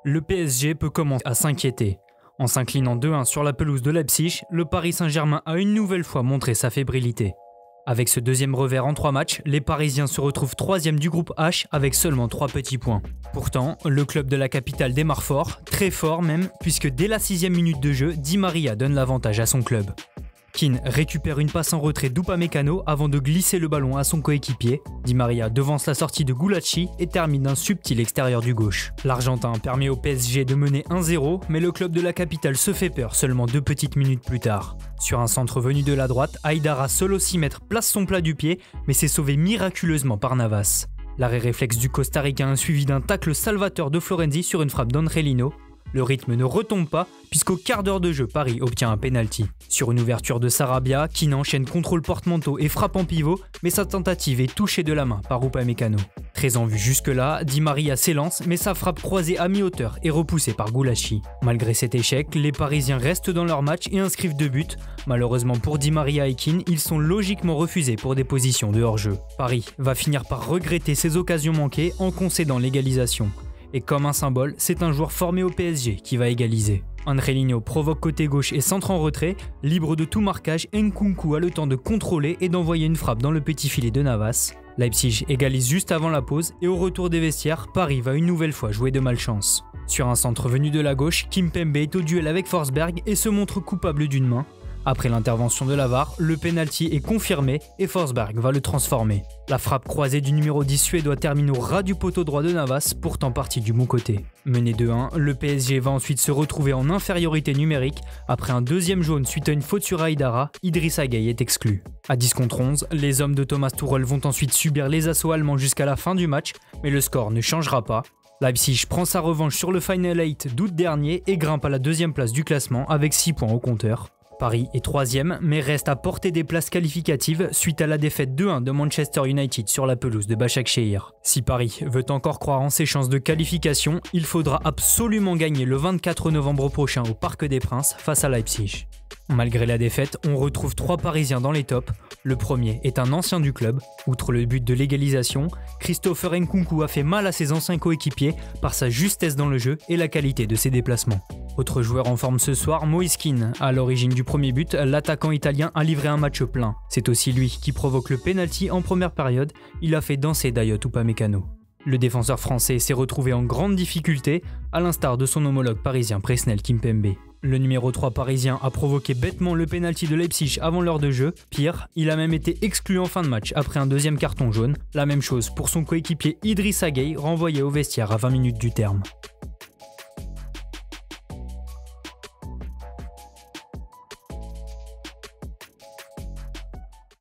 le PSG peut commencer à s'inquiéter. En s'inclinant 2-1 sur la pelouse de Leipzig, le Paris Saint-Germain a une nouvelle fois montré sa fébrilité. Avec ce deuxième revers en 3 matchs, les Parisiens se retrouvent 3e du groupe H avec seulement 3 petits points. Pourtant, le club de la capitale démarre fort, très fort même, puisque dès la 6e minute de jeu, Di Maria donne l'avantage à son club. Keane récupère une passe en retrait d'Upamecano avant de glisser le ballon à son coéquipier. Di Maria devance la sortie de Gulacsi et termine d'un subtil extérieur du gauche. L'Argentin permet au PSG de mener 1-0, mais le club de la capitale se fait peur seulement 2 petites minutes plus tard. Sur un centre venu de la droite, Aïdara seul au 6 mètres place son plat du pied, mais c'est sauvé miraculeusement par Navas. L'arrêt réflexe du Costaricain suivi d'un tacle salvateur de Florenzi sur une frappe d'Angelino. Le rythme ne retombe pas puisqu'au quart d'heure de jeu, Paris obtient un penalty. Sur une ouverture de Sarabia, Keane enchaîne contrôle porte-manteau et frappe en pivot, mais sa tentative est touchée de la main par Upamecano. Très en vue jusque-là, Di Maria s'élance, mais sa frappe croisée à mi-hauteur est repoussée par Gulacsi. Malgré cet échec, les Parisiens restent dans leur match et inscrivent 2 buts. Malheureusement pour Di Maria et Keane, ils sont logiquement refusés pour des positions de hors-jeu. Paris va finir par regretter ses occasions manquées en concédant l'égalisation. Et comme un symbole, c'est un joueur formé au PSG qui va égaliser. Angelino provoque côté gauche et centre en retrait, libre de tout marquage, Nkunku a le temps de contrôler et d'envoyer une frappe dans le petit filet de Navas. Leipzig égalise juste avant la pause et au retour des vestiaires, Paris va une nouvelle fois jouer de malchance. Sur un centre venu de la gauche, Kimpembe est au duel avec Forsberg et se montre coupable d'une main. Après l'intervention de la VAR, le penalty est confirmé et Forsberg va le transformer. La frappe croisée du numéro 10 suédois termine au ras du poteau droit de Navas, pourtant parti du bon côté. Mené 2-1, le PSG va ensuite se retrouver en infériorité numérique. Après un deuxième jaune suite à une faute sur Aïdara, Idrissa Gueye est exclu. À 10 contre 11, les hommes de Thomas Tuchel vont ensuite subir les assauts allemands jusqu'à la fin du match, mais le score ne changera pas. Leipzig prend sa revanche sur le Final 8 d'août dernier et grimpe à la 2e place du classement avec 6 points au compteur. Paris est 3e, mais reste à portée des places qualificatives suite à la défaite 2-1 de Manchester United sur la pelouse de Başakşehir. Si Paris veut encore croire en ses chances de qualification, il faudra absolument gagner le 24 novembre prochain au Parc des Princes face à Leipzig. Malgré la défaite, on retrouve 3 Parisiens dans les tops. Le premier est un ancien du club. Outre le but de l'égalisation, Christopher Nkunku a fait mal à ses anciens coéquipiers par sa justesse dans le jeu et la qualité de ses déplacements. Autre joueur en forme ce soir, Moïse Kean. À l'origine du premier but, l'attaquant italien a livré un match plein. C'est aussi lui qui provoque le penalty en première période. Il a fait danser Dayot Upamecano. Le défenseur français s'est retrouvé en grande difficulté, à l'instar de son homologue parisien Presnel Kimpembe. Le numéro 3 parisien a provoqué bêtement le penalty de Leipzig avant l'heure de jeu. Pire, il a même été exclu en fin de match après un deuxième carton jaune. La même chose pour son coéquipier Idrissa Gueye, renvoyé au vestiaire à 20 minutes du terme.